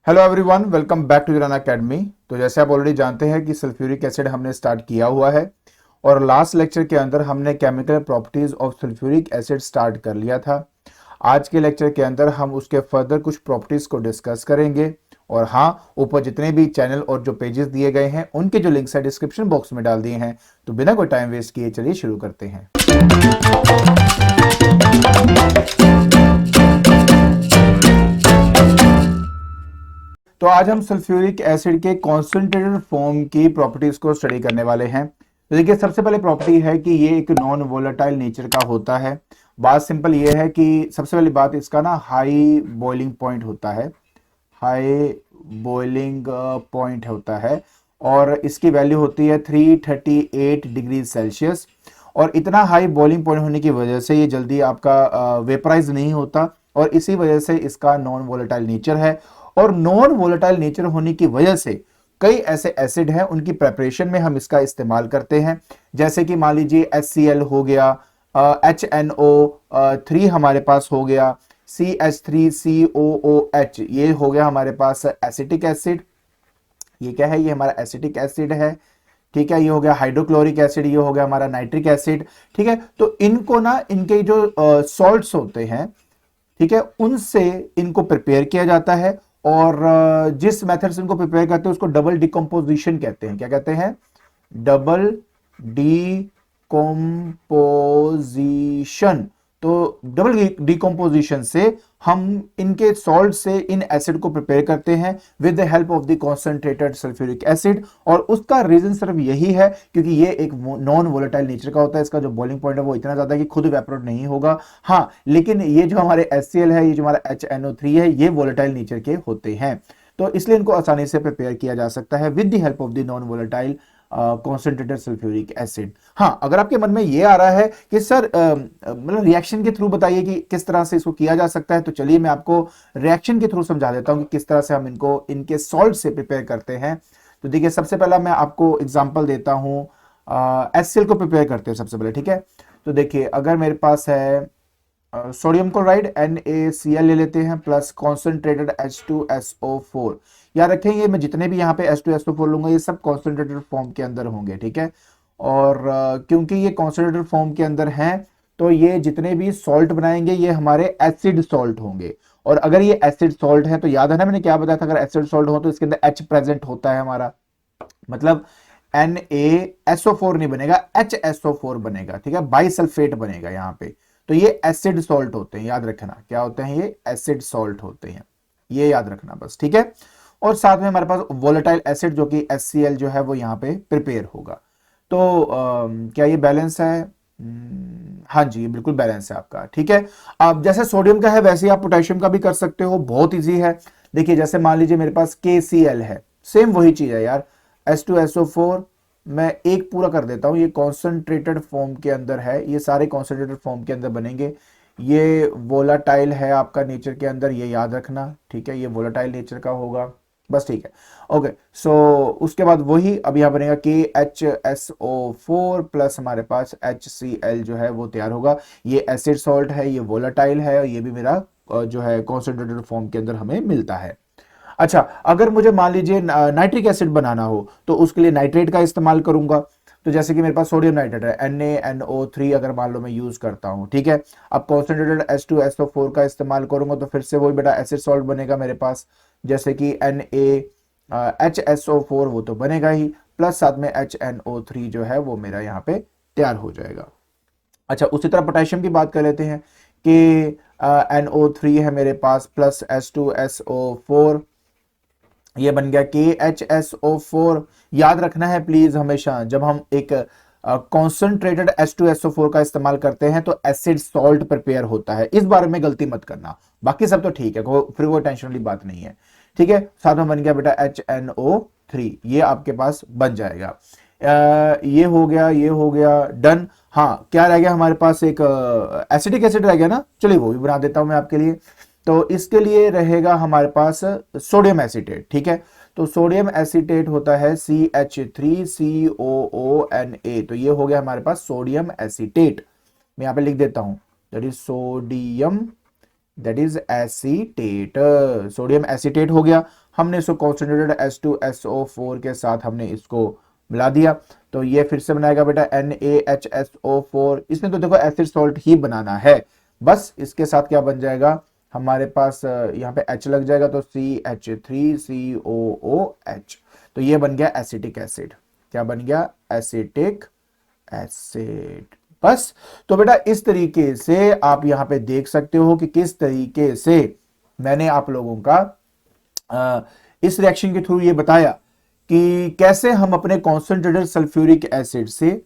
Hello everyone, welcome back to Run Academy. तो जैसे आप ऑलरेडी जानते हैं कि सल्फ्यूरिक एसिड हमने स्टार्ट किया हुआ है और लास्ट लेक्चर के अंदर हमने chemical properties of sulphuric acid start कर लिया था। आज के लेक्चर के अंदर हम उसके फर्दर कुछ प्रॉपर्टीज को डिस्कस करेंगे। और हाँ, ऊपर जितने भी चैनल और जो पेजेस दिए गए हैं उनके जो लिंक्स है डिस्क्रिप्शन बॉक्स में डाल दिए हैं। तो बिना कोई टाइम वेस्ट किए चलिए शुरू करते हैं। तो आज हम सल्फ्यूरिक एसिड के कॉन्सेंट्रेटेड फॉर्म की प्रॉपर्टीज को स्टडी करने वाले हैं। तो देखिए, सबसे पहले प्रॉपर्टी है कि ये एक नॉन वोलेटाइल नेचर का होता है। बात सिंपल ये है कि सबसे पहली बात इसका ना हाई बॉइलिंग पॉइंट होता है, हाई बॉइलिंग पॉइंट होता है और इसकी वैल्यू होती है 338 डिग्री सेल्सियस। और इतना हाई बॉइलिंग पॉइंट होने की वजह से ये जल्दी आपका वेपराइज नहीं होता और इसी वजह से इसका नॉन वोलेटाइल नेचर है। और नॉन वोलेटाइल नेचर होने की वजह से कई ऐसे एसिड हैं उनकी प्रेपरेशन में हम इसका इस्तेमाल करते हैं। जैसे कि मान लीजिए HCl हो गया, HNO3 हमारे पास हो गया, CH3COOH ये हो गया हमारे पास एसिटिक एसिड। ये क्या है? ये हमारा एसिटिक एसिड है। ठीक है, ये हो गया हाइड्रोक्लोरिक एसिड, ये हो गया हमारा नाइट्रिक एसिड। ठीक है, तो इनको ना इनके जो सॉल्ट्स होते हैं, ठीक है, उनसे इनको प्रिपेयर किया जाता है। और जिस मेथड से इनको प्रिपेयर करते हैं उसको डबल डिकम्पोजिशन कहते हैं। क्या कहते हैं? Double decomposition. तो डबल डिकम्पोजिशन से हम इनके सॉल्ट से इन एसिड को प्रिपेयर करते हैं with the help of the concentrated sulphuric acid. और उसका रीजन सिर्फ यही है क्योंकि ये एक नॉन वोलेटाइल नेचर का होता है। इसका जो बॉइलिंग पॉइंट है वो इतना ज्यादा है कि खुद इवेपोरेट नहीं होगा। हाँ, लेकिन ये जो हमारे HCl है, ये जो हमारा HNO3 है, ये वोलेटाइल नेचर के होते हैं। तो इसलिए इनको आसानी से प्रिपेयर किया जा सकता है with the help of the non volatile concentrated sulphuric acid. हाँ, अगर आपके मन में ये आ रहा है कि सर मतलब रिएक्शन के थ्रू बताइए कि किस तरह से इसको किया जा सकता है, तो चलिए मैं आपको रिएक्शन के थ्रू समझा देता हूं कि किस तरह से हम इनको इनके सॉल्ट से प्रिपेयर करते हैं। तो देखिए, सबसे पहला मैं आपको एग्जांपल देता हूं। HCl को प्रिपेयर करते हैं सबसे पहले। ठीक है, तो देखिए, अगर मेरे पास है सोडियम क्लोराइड NaCl ले लेते हैं प्लस कॉन्सेंट्रेटेड H2SO4। याद रखेंगे, मैं जितने भी यहाँ पे H2SO4 लूंगा ये सब कॉन्सेंट्रेटेड फॉर्म के अंदर होंगे। ठीक है, और क्योंकि ये कॉन्सेंट्रेटेड फॉर्म के अंदर हैं तो ये जितने भी सॉल्ट बनाएंगे ये हमारे एसिड सॉल्ट होंगे। और अगर ये एसिड सॉल्ट है तो याद है ना मैंने क्या बताया था, अगर एसिड सॉल्ट हो तो इसके अंदर H प्रेजेंट होता है हमारा, मतलब NaSO4 नहीं बनेगा, HSO4 बनेगा। ठीक है, बाइसल्फेट बनेगा यहाँ पे। तो ये एसिड सॉल्ट होते हैं, याद रखना क्या होते हैं, ये एसिड सॉल्ट होते हैं, ये याद रखना बस। ठीक है, और साथ में हमारे पास वोलेटाइल एसिड जो कि HCl जो है वो यहाँ पे प्रिपेयर होगा। तो क्या ये बैलेंस है? हाँ जी, ये बिल्कुल बैलेंस है आपका। ठीक है, अब जैसे सोडियम का है वैसे ही आप पोटेशियम का भी कर सकते हो, बहुत इजी है। देखिए, जैसे मान लीजिए मेरे पास KCl है, सेम वही चीज है यार। H2SO4 मैं एक पूरा कर देता हूं, ये कॉन्सेंट्रेटेड फॉर्म के अंदर है, ये सारे कॉन्सेंट्रेटेड फॉर्म के अंदर बनेंगे। ये वोलाटाइल है आपका नेचर के अंदर, ये याद रखना। ठीक है, ये वोलाटाइल नेचर का होगा बस। ठीक है, ओके। सो उसके बाद वही अब यहां बनेगा KHSO4 प्लस हमारे पास HCl जो है वो तैयार होगा। ये एसिड सॉल्ट है, ये वोलाटाइल है और ये भी मेरा जो है कॉन्सेंट्रेटेड फॉर्म के अंदर हमें मिलता है। अच्छा, अगर मुझे मान लीजिए नाइट्रिक एसिड बनाना हो तो उसके लिए नाइट्रेट का इस्तेमाल करूंगा। तो जैसे कि मेरे पास सोडियम नाइट्रेट है NaNO3 अगर मान लो मैं यूज करता हूं। ठीक है, अब कॉन्सेंट्रेटेड H2SO4 का इस्तेमाल करूंगा तो फिर से वही बेटा एसिड सॉल्ट बनेगा मेरे पास, जैसे कि NaHSO4 वो तो बनेगा ही, प्लस साथ में HNO3 जो है वो मेरा यहाँ पे तैयार हो जाएगा। अच्छा, उसी तरह पोटेशियम की बात कर लेते हैं कि NO3 है मेरे पास प्लस H2SO4, ये बन गया KHSO4। याद रखना है प्लीज हमेशा, जब हम एक कॉन्सेंट्रेटेड H2SO4 का इस्तेमाल करते हैं तो एसिड सॉल्ट प्रिपेयर होता है, इस बारे में गलती मत करना। बाकी सब तो ठीक है, फिर वो टेंशन वाली बात नहीं है। ठीक है, साथ में बन गया बेटा HNO3, ये आपके पास बन जाएगा। ये हो गया, ये हो गया, डन। हाँ, क्या रह गया हमारे पास? एक एसिटिक एसिड रह गया ना, चलिए वो भी बना देता हूं मैं आपके लिए। तो इसके लिए रहेगा हमारे पास सोडियम एसीटेट। ठीक है, तो सोडियम एसीटेट होता है CH3COONA। तो ये हो गया हमारे पास सोडियम एसीटेट। मैं यहां पे लिख देता हूं, that is sodium that is acetate. Sodium acetate हो गया, हमने इसको कॉन्सेंट्रेटेड H2SO4 के साथ हमने इसको मिला दिया, तो ये फिर से बनाएगा बेटा NaHSO4। इसमें तो देखो एसिड सॉल्ट ही बनाना है, बस इसके साथ क्या बन जाएगा हमारे पास, यहाँ पे H लग जाएगा तो CH3COOH, तो ये बन गया एसिटिक एसिड। क्या बन गया? Acetic acid. बस। तो बेटा इस तरीके से आप यहां पे देख सकते हो कि किस तरीके से मैंने आप लोगों का इस रिएक्शन के थ्रू ये बताया कि कैसे हम अपने कॉन्सेंट्रेटेड सल्फ्यूरिक एसिड से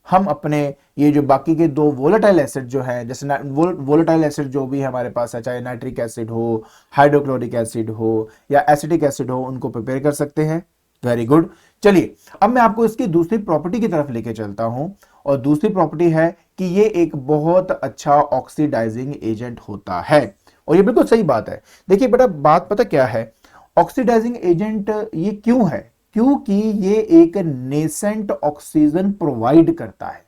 हम अपने ये जो बाकी के दो वोलेटाइल एसिड जो है, जैसे वोलेटाइल एसिड जो भी है हमारे पास है, चाहे नाइट्रिक एसिड हो, हाइड्रोक्लोरिक एसिड हो या एसिटिक एसिड हो, उनको प्रिपेयर कर सकते हैं। Very good. चलिए अब मैं आपको इसकी दूसरी प्रॉपर्टी की तरफ लेके चलता हूं, और दूसरी प्रॉपर्टी है कि ये एक बहुत अच्छा ऑक्सीडाइजिंग एजेंट होता है, और ये बिल्कुल सही बात है। देखिए बेटा बात पता क्या है, ऑक्सीडाइजिंग एजेंट ये क्यों है? क्योंकि ये एक नेसेंट ऑक्सीजन प्रोवाइड करता है।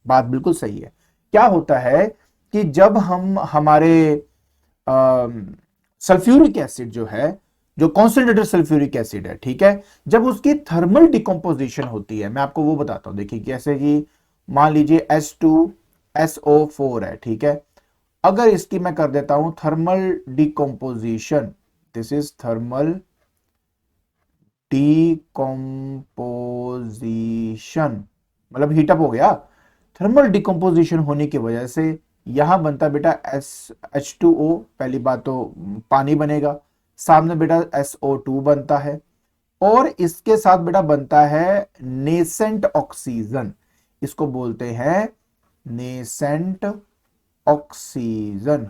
बात बिल्कुल सही है। क्या होता है कि जब हम हमारे सल्फ्यूरिक एसिड जो है, जो कॉन्सेंट्रेटेड सल्फ्यूरिक एसिड है, ठीक है, जब उसकी थर्मल डिकम्पोजिशन होती है, मैं आपको वो बताता हूं। देखिए कैसे कि मान लीजिए H2SO4 है, ठीक है, अगर इसकी मैं कर देता हूं thermal decomposition, this is thermal decomposition, मतलब हीटअप हो गया। थर्मल डिकम्पोजिशन होने की वजह से यहां बनता बेटा H2O, पहली बात तो पानी बनेगा, सामने बेटा SO2 बनता है, और इसके साथ बेटा बनता है नेसेंट ऑक्सीजन, इसको बोलते हैं नेसेंट ऑक्सीजन।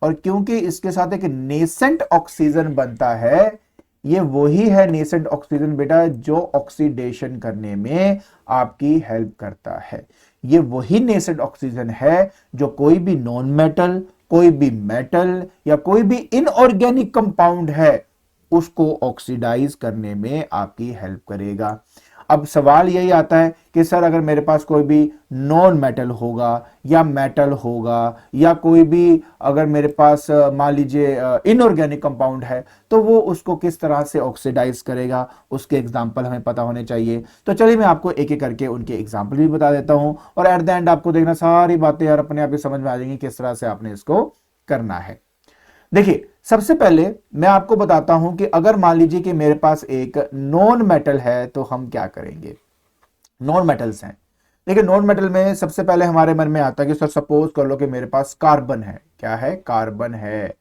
और क्योंकि इसके साथ एक नेसेंट ऑक्सीजन बनता है, ये वही है नेसेंट ऑक्सीजन बेटा जो ऑक्सीडेशन करने में आपकी हेल्प करता है। ये वही नेसेंट ऑक्सीजन है जो कोई भी नॉन मेटल, कोई भी मेटल या कोई भी इनऑर्गेनिक कंपाउंड है उसको ऑक्सीडाइज करने में आपकी हेल्प करेगा। अब सवाल यही आता है कि सर अगर मेरे पास कोई भी नॉन मेटल होगा या मेटल होगा या कोई भी अगर मेरे पास मान लीजिए इनऑर्गेनिक कंपाउंड है, तो वो उसको किस तरह से ऑक्सीडाइज करेगा, उसके एग्जाम्पल हमें पता होने चाहिए। तो चलिए मैं आपको एक एक करके उनके एग्जाम्पल भी बता देता हूं, और एट द एंड आपको देखना सारी बातें यार अपने आप ही समझ में आ जाएंगी किस तरह से आपने इसको करना है। देखिए सबसे पहले मैं आपको बताता हूं कि अगर मान लीजिए कि मेरे पास एक नॉन मेटल है तो हम क्या करेंगे। नॉन मेटल्स हैं, देखिए नॉन मेटल में सबसे पहले हमारे मन में आता है कि सर सपोज कर लो कि मेरे पास कार्बन है। क्या है? कार्बन है।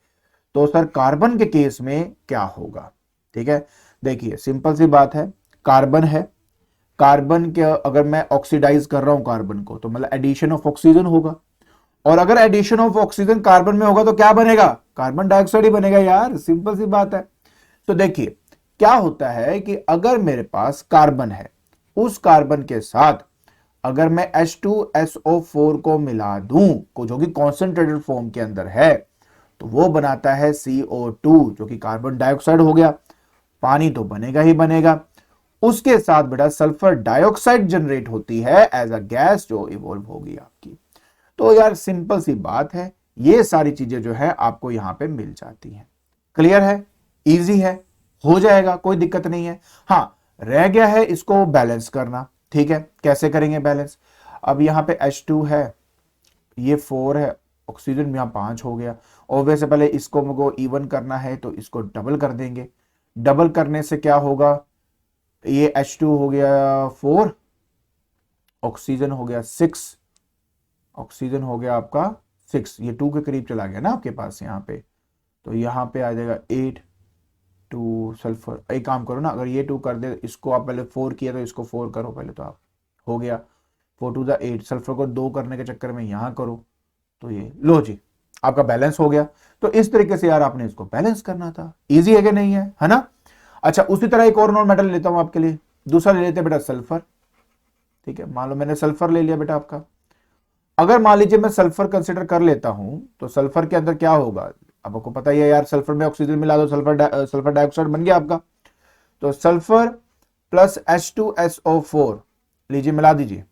तो सर कार्बन के केस में क्या होगा? ठीक है, देखिए सिंपल सी बात है, कार्बन है, कार्बन के अगर मैं ऑक्सीडाइज कर रहा हूं कार्बन को, तो मतलब एडिशन ऑफ ऑक्सीजन होगा, और अगर एडिशन ऑफ ऑक्सीजन कार्बन में होगा तो क्या बनेगा? कार्बन डाइऑक्साइड ही बनेगा यार, सिंपल सी बात है। तो देखिए क्या होता है कि अगर मेरे पास कार्बन है, उस कार्बन के साथ अगर मैं H2SO4 को मिला दूं, को जो कि कॉन्सेंट्रेटेड फॉर्म के अंदर है, तो वो बनाता है CO2 जो कि कार्बन डाइऑक्साइड हो गया। पानी तो बनेगा ही बनेगा, उसके साथ बेटा सल्फर डाइऑक्साइड जनरेट होती है एज अ गैस जो इवॉल्व होगी आपकी। तो यार सिंपल सी बात है, ये सारी चीजें जो है आपको यहां पे मिल जाती हैं। क्लियर है? इजी है, हो जाएगा, कोई दिक्कत नहीं है। हां, रह गया है इसको बैलेंस करना। ठीक है, कैसे करेंगे बैलेंस? अब यहां पे H2 है, ये 4 है, ऑक्सीजन यहां 5 हो गया, और वैसे पहले इसको मुझको इवन करना है तो इसको डबल कर देंगे। डबल करने से क्या होगा, ये H2 हो गया 4, ऑक्सीजन हो गया 6, ऑक्सीजन हो गया आपका 6, ये 2 के करीब चला गया ना आपके पास यहाँ पे, तो यहाँ पे आ जाएगा 8 2 सल्फर। एक काम करो ना, अगर ये 2 कर दे, इसको आप पहले 4 किया तो इसको 4 करो पहले, तो आप हो गया 4 2 8, सल्फर को 2 करने के चक्कर में यहाँ करो, तो ये लो जी आपका बैलेंस हो गया। तो इस तरीके से यार आपने इसको बैलेंस करना था। इजी है कि नहीं है ना? अच्छा, उसी तरह एक और नॉन मेटल लेता हूं आपके लिए, दूसरा ले लेते हैं बेटा सल्फर। ठीक है, मान लो मैंने सल्फर ले लिया बेटा आपका। अगर मान लीजिए मैं सल्फर कंसीडर कर लेता हूं, तो सल्फर के अंदर क्या होगा, अब आपको पता ही है यार, सल्फर में ऑक्सीजन मिला दो, सल्फर डाइऑक्साइड बन गया आपका। तो सल्फर प्लस H2SO4 लीजिए मिला दीजिए,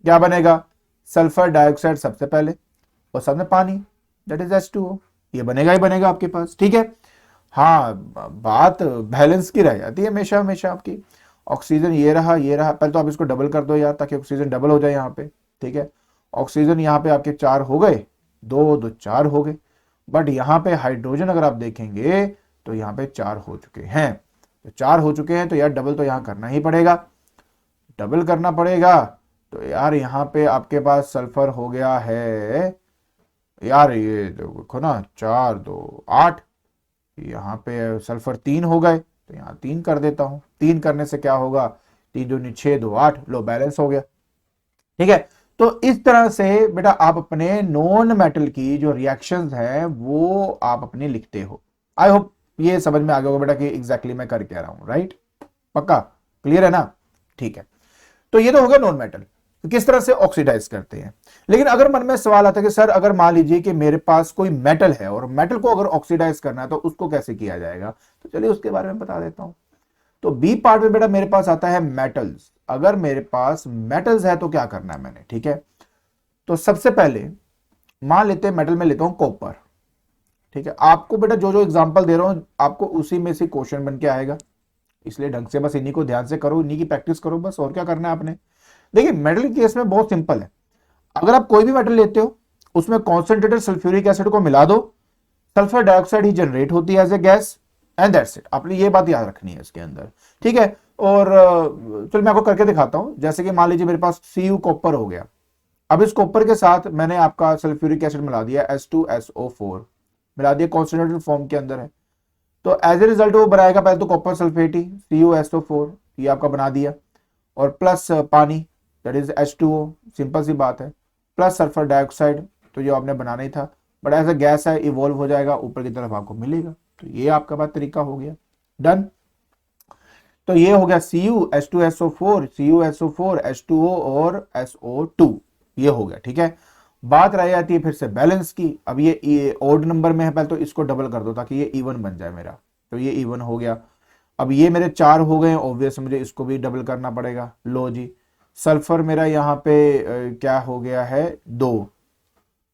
क्या बनेगा? सल्फर डाइऑक्साइड सबसे पहले, और सामने पानी, दैट इज H2O। ये बनेगा ही बनेगा आपके पास, ठीक है। हाँ, बात बैलेंस की रह जाती है हमेशा हमेशा आपकी। ऑक्सीजन ये रहा ये रहा, पहले तो आप इसको डबल कर दो यार, ताकि ऑक्सीजन डबल हो जाए यहाँ पे, ठीक है। ऑक्सीजन यहाँ पे आपके 4 हो गए, 2 2 4 हो गए। बट यहाँ पे हाइड्रोजन अगर आप देखेंगे तो यहाँ पे 4 हो चुके हैं। तो 4 हो चुके हैं तो यार डबल तो यहाँ करना ही पड़ेगा, डबल करना पड़ेगा। तो यार यहाँ पे आपके पास सल्फर हो गया है यार, ये देखो ना, 4 2 8, यहाँ पे सल्फर 3 हो गए, तो यहाँ 3 कर देता हूँ। 3 करने से क्या होगा, 3 दूनी 6 2 8, लो बैलेंस हो गया, ठीक है। तो इस तरह से बेटा आप अपने नॉन मेटल की जो रिएक्शंस हैं वो आप अपने लिखते हो। आई होप ये समझ में आ गया होगा बेटा कि एग्जैक्टली मैं कर क्या रहा हूं, राइट? पक्का क्लियर है ना? ठीक है। तो ये तो हो गया नॉन मेटल, तो किस तरह से ऑक्सीडाइज करते हैं। लेकिन अगर मन में सवाल आता है कि सर अगर मान लीजिए कि मेरे पास कोई मेटल है और मेटल को अगर ऑक्सीडाइज करना है तो उसको कैसे किया जाएगा, तो चलिए उसके बारे में बता देता हूं। तो बी पार्ट में बेटा मेरे पास आता है मेटल्स। अगर मेरे पास मेटल्स है तो क्या करना है मैंने, ठीक है। तो सबसे पहले मान लेते हैं मेटल में लेता हूं कॉपर, ठीक है। आपको बेटा जो जो एग्जांपल दे रहा हूं आपको उसी में से क्वेश्चन बन के आएगा, इसलिए ढंग से बस इन्हीं को ध्यान से करो, इन्हीं की प्रैक्टिस करो बस, और क्या करना है आपने। देखिए मेटल के केस में बहुत सिंपल है। अगर आप कोई भी मेटल लेते हो उसमें कॉन्सेंट्रेटेड सल्फ्यूरिक एसिड को मिला दो, सल्फर डाइऑक्साइड ही जनरेट होती है as a gas, and that's it. आपने ये बात याद रखनी है इसके अंदर, ठीक है। और चलो मैं आपको करके दिखाता हूं। जैसे कि मान लीजिए मेरे पास Cu कॉपर हो गया, अब इस कॉपर के साथ मैंने आपका सल्फ्यूरिक एसिड मिला दिया H2SO4, मिला दिया, कॉन्सेंट्रेटेड फॉर्म के अंदर है। तो एज ए रिजल्ट वो बनाएगा पहले तो कॉपर सल्फेट ही, CuSO4, ये आपका बना दिया, और प्लस पानी दैट इज H2O, सिंपल सी बात है, प्लस सल्फर डाइऑक्साइड, तो जो आपने बनाना ही था, बट एज ए गैस है, इवॉल्व हो जाएगा ऊपर की तरफ आपको मिलेगा। तो ये आपका बात तरीका हो गया, डन। तो ये हो गया Cu H2SO4, CuSO4, H2O और SO2, ये हो गया, ठीक है। बात रह जाती है फिर से बैलेंस की। अब ये ओड नंबर में है, पहले तो इसको डबल कर दो ताकि ये इवन बन जाए मेरा, तो ये इवन हो गया। अब ये मेरे 4 हो गए, ऑब्वियस मुझे इसको भी डबल करना पड़ेगा। लो जी, सल्फर मेरा यहाँ पे क्या हो गया है, 2,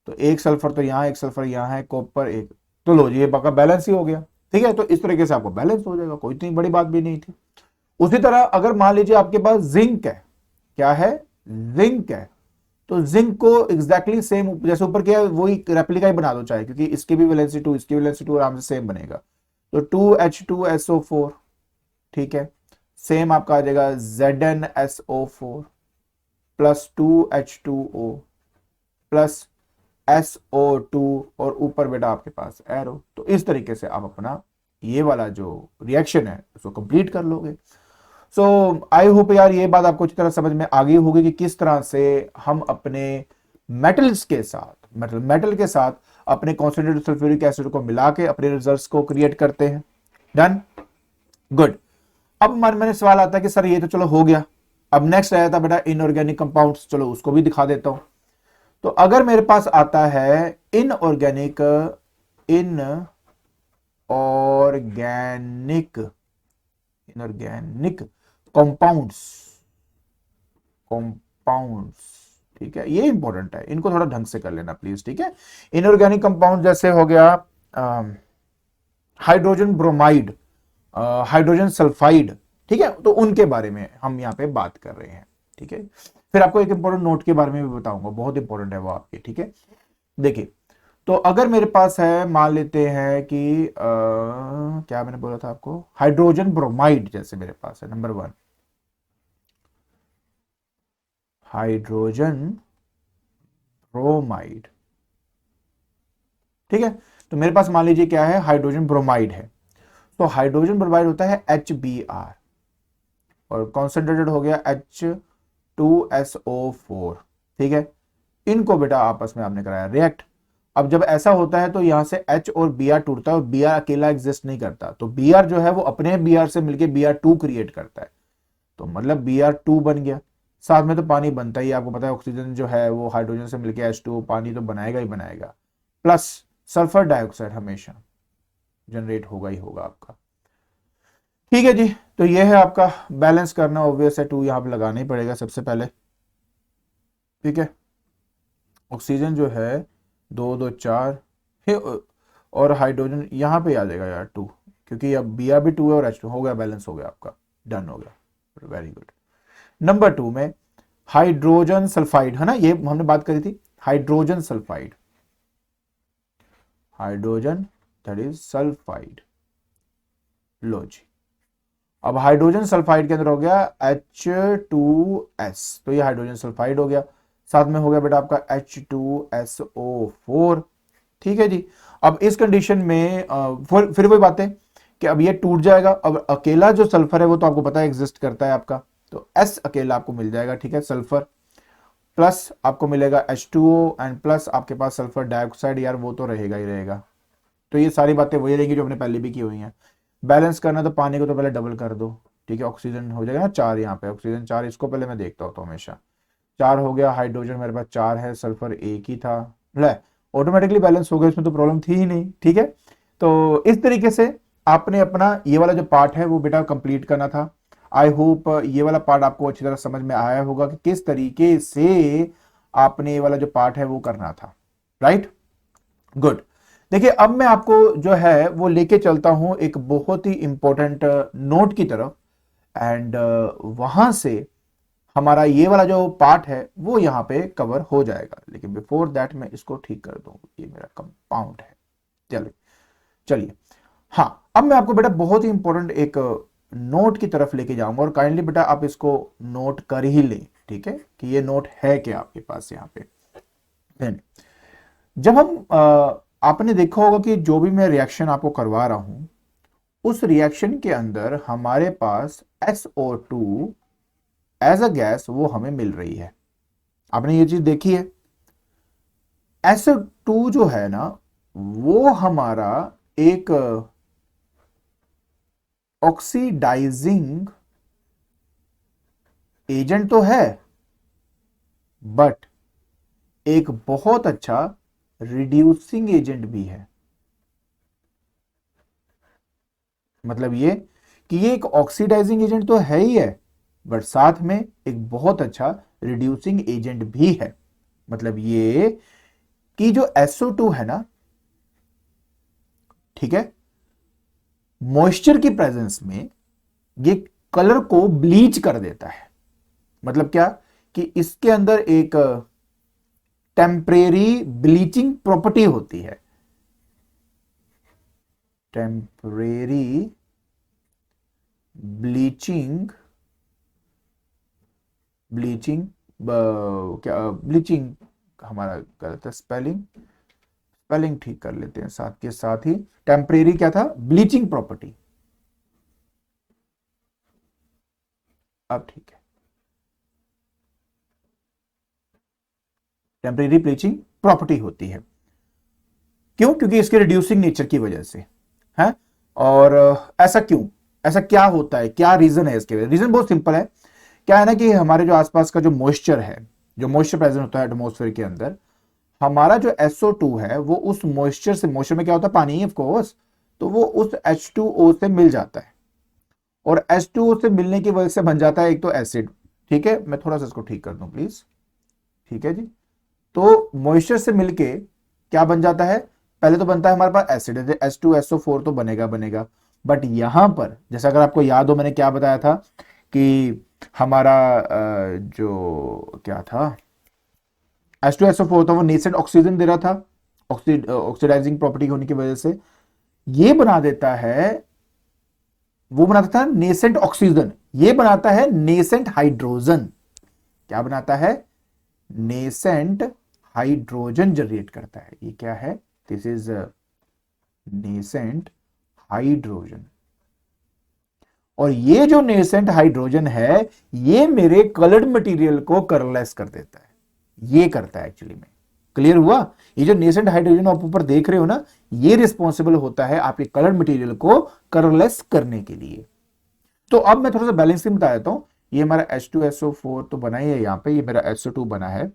तो एक सल्फर तो यहाँ, एक सल्फर यहाँ है, कॉपर 1, तो लो जी ये पक्का बैलेंस ही हो गया, ठीक है। तो इस तरीके से आपको बैलेंस हो जाएगा, कोई इतनी बड़ी बात भी नहीं थी। उसी तरह अगर मान लीजिए आपके पास जिंक है, क्या है, जिंक है, तो जिंक को एग्जैक्टली सेम जैसे ऊपर किया वही रेप्लिका ही बना दो चाहे, क्योंकि इसकी भी वैलेंसी 2 इसकी वैलेंसी 2 आराम से सेम बनेगा। तो 2H2SO4, ठीक है, सेम आपका आ जाएगा ZnSO4 plus 2H2O plus SO2, और ऊपर बेटा आपके पास एरो। तो इस तरीके से आप अपना ये वाला जो रिएक्शन है उसको कंप्लीट कर लोगे। सो आई होप यार ये बात आपको अच्छी तरह समझ में आ गई होगी कि किस तरह से हम अपने मेटल्स के साथ, मेटल के साथ अपने कॉन्सेंट्रेटेड सल्फ्यूरिक एसिड को मिला के अपने रिजल्ट्स को क्रिएट करते हैं। Done, good. अब मन में सवाल आता है कि सर ये तो चलो हो गया, अब नेक्स्ट आया था बेटा इनऑर्गेनिक कंपाउंड्स, चलो उसको भी दिखा देता हूं। तो अगर मेरे पास आता है इनऑर्गेनिक इनऑर्गेनिक कंपाउंड्स, ठीक है, ये इंपॉर्टेंट है, इनको थोड़ा ढंग से कर लेना प्लीज, ठीक है। इनऑर्गेनिक कंपाउंड जैसे हो गया हाइड्रोजन ब्रोमाइड, हाइड्रोजन सल्फाइड, ठीक है, तो उनके बारे में हम यहाँ पे बात कर रहे हैं, ठीक है। फिर आपको एक इंपॉर्टेंट नोट के बारे में भी बताऊंगा, बहुत इंपॉर्टेंट है वो आपके, ठीक है। देखिए, तो अगर मेरे पास है, मान लेते हैं कि क्या मैंने बोला था आपको, हाइड्रोजन ब्रोमाइड जैसे मेरे पास है, नंबर 1 हाइड्रोजन ब्रोमाइड, ठीक है। तो मेरे पास मान लीजिए क्या है, हाइड्रोजन ब्रोमाइड है। तो हाइड्रोजन ब्रोमाइड होता है HBr, और कॉन्सेंट्रेटेड हो गया H2SO4, ठीक है। इनको बेटा आपस में आपने कराया रिएक्ट। अब जब ऐसा होता है तो यहां से H और Br टूटता है, और Br अकेला एग्जिस्ट नहीं करता, तो Br जो है वो अपने Br से मिलके Br2 क्रिएट करता है, तो मतलब Br2 बन गया। साथ में तो पानी बनता ही, आपको पता है ऑक्सीजन जो है वो हाइड्रोजन से मिलके H2O, पानी तो बनाएगा ही बनाएगा, प्लस सल्फर डाइऑक्साइड हमेशा जनरेट होगा ही होगा आपका, ठीक है जी। तो ये है आपका बैलेंस करना, ऑब्वियस है 2 यहां पर लगाना ही पड़ेगा सबसे पहले, ठीक है। ऑक्सीजन जो है 2 2 4, और हाइड्रोजन यहाँ पे आ जाएगा यार 2, क्योंकि अब Br भी 2 है और H2 हो गया, बैलेंस हो गया आपका, डन हो गया, वेरी गुड। नंबर 2 में हाइड्रोजन सल्फाइड है ना, ये हमने बात करी थी, hydrogen sulphide, hydrogen that is sulphide, लो जी। अब हाइड्रोजन सल्फाइड के अंदर हो गया H2S, तो ये हाइड्रोजन सल्फाइड हो गया, साथ में हो गया बेटा आपका H2SO4, ठीक है जी। अब इस कंडीशन में फिर वही बात है कि अब ये टूट जाएगा। अब अकेला जो सल्फर है वो तो आपको पता है एग्जिस्ट करता है आपका, तो S अकेला आपको मिल जाएगा, ठीक है, सल्फर प्लस आपको मिलेगा H2O एंड प्लस आपके पास सल्फर डाइऑक्साइड, यार वो तो रहेगा ही रहेगा। तो ये सारी बातें वही रहेंगी जो हमने पहले भी की हुई हैं। बैलेंस करना तो पानी को तो पहले डबल कर दो, ठीक है, ऑक्सीजन हो जाएगा ना 4, यहाँ पे ऑक्सीजन 4, इसको पहले मैं देखता होता हूँ हमेशा, 4 हो गया, हाइड्रोजन मेरे पास 4 है, सल्फर 1 ही था, ले ऑटोमेटिकली बैलेंस हो गया, इसमें तो प्रॉब्लम थी ही नहीं, ठीक है। तो इस तरीके से आपने अपना ये वाला जो पार्ट है वो बेटा कंप्लीट करना था। आई होप ये वाला पार्ट आपको अच्छी तरह समझ में आया होगा कि किस तरीके से आपने ये वाला जो पार्ट है वो करना था, राइट, गुड। देखिए अब मैं आपको जो है वो लेके चलता हूं एक बहुत ही इंपॉर्टेंट नोट की तरफ, एंड वहां से हमारा ये वाला जो पार्ट है वो यहां पे कवर हो जाएगा, लेकिन बिफोर दैट मैं इसको ठीक कर दूं, ये मेरा कंपाउंड है, चलिए चलिए। हाँ, अब मैं आपको बेटा बहुत ही इंपॉर्टेंट एक नोट की तरफ लेके जाऊंगा, और काइंडली बेटा आप इसको नोट कर ही लें, ठीक है, कि ये नोट है क्या आपके पास यहाँ पे। जब हम आपने देखा होगा कि जो भी मैं रिएक्शन आपको करवा रहा हूं उस रिएक्शन के अंदर हमारे पास SO2 एज अ गैस वो हमें मिल रही है, आपने ये चीज देखी है। SO2 जो है ना वो हमारा एक ऑक्सीडाइजिंग एजेंट तो है, बट एक बहुत अच्छा रिड्यूसिंग एजेंट भी है। मतलब ये कि ये एक ऑक्सीडाइजिंग एजेंट तो है ही है, बट साथ में एक बहुत अच्छा रिड्यूसिंग एजेंट भी है। मतलब ये कि जो SO2 है ना, ठीक है, मॉइस्चर की प्रेजेंस में ये कलर को ब्लीच कर देता है। मतलब क्या कि इसके अंदर एक टेम्परेरी ब्लीचिंग प्रॉपर्टी होती है, टेम्परेरी ब्लीचिंग, ब्लीचिंग क्या ब्लीचिंग हमारा गलत है, स्पेलिंग, स्पेलिंग ठीक कर लेते हैं साथ के साथ ही। टेम्परेरी क्या था, ब्लीचिंग प्रॉपर्टी, अब ठीक है, टेम्परेरी ब्लीचिंग प्रॉपर्टी होती है। क्यों? क्योंकि इसके रिड्यूसिंग नेचर की वजह से है। और ऐसा क्यों, ऐसा क्या होता है, क्या रीजन है इसके? रीजन बहुत सिंपल है। क्या है ना कि हमारे जो आसपास का जो मॉइस्चर है, जो मॉइस्चर प्रेजेंट होता है एटमॉस्फेयर के अंदर, हमारा जो SO2 है वो उस मॉइस्चर से, मॉइस्चर में क्या होता है, पानी ऑफ कोर्स, तो वो उस H2O से मिल जाता है, और H2O से मिलने की वजह से बन जाता है एक तो एसिड। ठीक है, मैं थोड़ा सा इसको ठीक कर दूं प्लीज, ठीक है जी। तो मॉइस्चर से मिलके क्या बन जाता है, पहले तो बनता है हमारे पास एसिड, H2SO4 तो बनेगा बनेगा, बट यहां पर जैसा अगर आपको याद हो मैंने क्या बताया था कि हमारा जो क्या था, H2SO4 था वो नेसेंट ऑक्सीजन दे रहा था, ऑक्सीडाइजिंग प्रॉपर्टी होने की वजह से ये बना देता है, वो बनाता था नेसेंट ऑक्सीजन, ये बनाता है नेसेंट हाइड्रोजन। क्या बनाता है, नेसेंट हाइड्रोजन जनरेट करता है। ये क्या है, दिस इज नेसेंट हाइड्रोजन। और ये जो नेसेंट हाइड्रोजन है ये मेरे कलर्ड मटेरियल को कलरलेस कर देता है, ये करता है एक्चुअली में। क्लियर हुआ? ये जो नेसेंट हाइड्रोजन आप ऊपर देख रहे हो ना, ये रिस्पॉन्सिबल होता है आपके कलर्ड मटेरियल को कलरलेस करने के लिए। तो अब मैं थोड़ा सा बैलेंसिंग बता देता हूं। ये हमारा H2SO4 तो बना ही है यहाँ पे, ये मेरा SO2 बना है,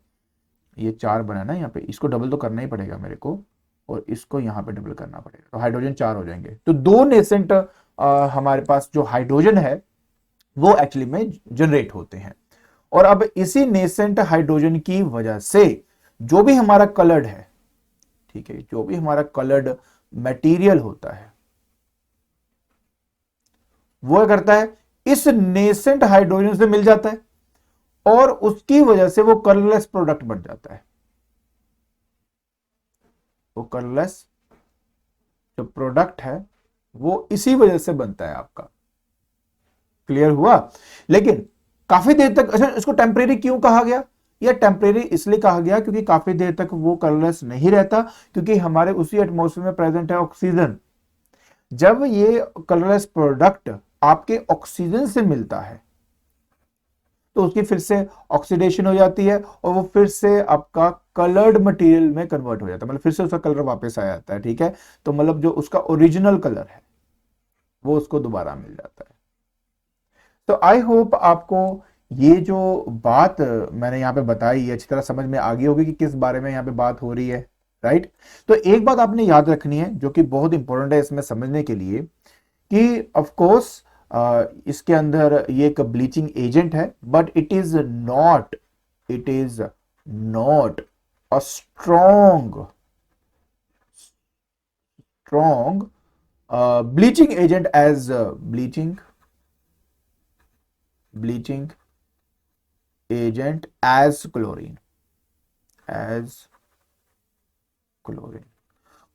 ये 4 बना ना यहाँ पे, इसको डबल तो करना ही पड़ेगा मेरे को, और इसको यहाँ पे डबल करना पड़ेगा, तो हाइड्रोजन 4 हो जाएंगे। तो 2 नेसेंट हमारे पास जो हाइड्रोजन है वो एक्चुअली में जनरेट होते हैं। और अब इसी नेसेंट हाइड्रोजन की वजह से जो भी हमारा कलर्ड है, ठीक है, जो भी हमारा कलर्ड मटेरियल होता है वो क्या करता है, इस नेसेंट हाइड्रोजन से मिल जाता है और उसकी वजह से वो कलरलेस प्रोडक्ट बन जाता है। वो कलरलेस जो प्रोडक्ट है वो इसी वजह से बनता है आपका। क्लियर हुआ? लेकिन काफी देर तक, अच्छा इसको टेम्परेरी क्यों कहा गया? यह टेम्परेरी इसलिए कहा गया क्योंकि काफी देर तक वो कलरलेस नहीं रहता, क्योंकि हमारे उसी एटमॉस्फेयर में प्रेजेंट है ऑक्सीजन। जब ये कलरलेस प्रोडक्ट आपके ऑक्सीजन से मिलता है तो उसकी फिर से ऑक्सीडेशन हो जाती है और वो फिर से आपका कलर्ड मटेरियल में कन्वर्ट हो जाता है, मतलब फिर से उसका कलर वापस आ जाता है। ठीक है, तो मतलब जो उसका ओरिजिनल कलर है वो उसको दोबारा मिल जाता है। तो आई होप आपको ये जो बात मैंने यहाँ पे बताई अच्छी तरह समझ में आ गई होगी कि किस बारे में यहाँ पे बात हो रही है। राइट? तो एक बात आपने याद रखनी है जो कि बहुत इंपॉर्टेंट है इसमें समझने के लिए, कि ऑफ कोर्स इसके अंदर ये एक ब्लीचिंग एजेंट है, but it is not a strong bleaching agent as bleaching agent as chlorine।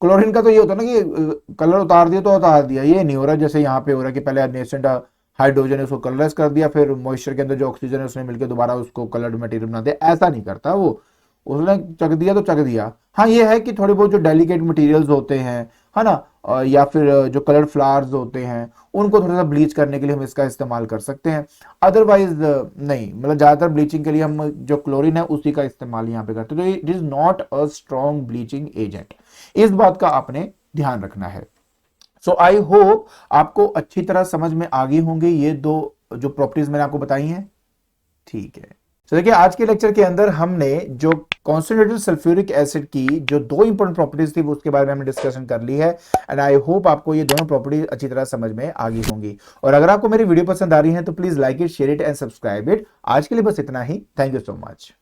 Chlorine का तो ये होता है ना कि कलर उतार दिया तो उतार दिया, ये नहीं हो रहा जैसे यहाँ पे हो रहा है कि पहले नेसेंट हाइड्रोजन है उसको कलरलेस कर दिया, फिर मॉइस्चर के अंदर जो ऑक्सीजन है उसने मिलकर दोबारा उसको कलर्ड मटेरियल बना दिया। ऐसा नहीं करता वो, उसने चक दिया तो चक दिया। हाँ ये है कि थोड़े बहुत जो डेलिकेट मटेरियल्स होते हैं, है ना, या फिर जो कलर्ड फ्लावर्स होते हैं उनको थोड़ा सा ब्लीच करने के लिए हम इसका इस्तेमाल कर सकते हैं, अदरवाइज नहीं। मतलब ज्यादातर ब्लीचिंग के लिए हम जो क्लोरीन है उसी का इस्तेमाल यहाँ पे करते हैं। तो it is not a strong bleaching agent, इस बात का आपने ध्यान रखना है। सो आई होप आपको अच्छी तरह समझ में आ गई होंगी ये दो जो प्रॉपर्टीज मैंने आपको बताई हैं। ठीक है, तो देखिए आज के लेक्चर के अंदर हमने जो कॉन्सेंट्रेटेड सल्फ्यूरिक एसिड की जो दो इंपॉर्टेंट प्रॉपर्टीज थी वो उसके बारे में हमने डिस्कशन कर ली है, एंड आई होप आपको ये दोनों प्रॉपर्टीज अच्छी तरह समझ में आ गई होंगी। और अगर आपको मेरी वीडियो पसंद आ रही है तो please like it, share it and subscribe it. आज के लिए बस इतना ही। Thank you so much.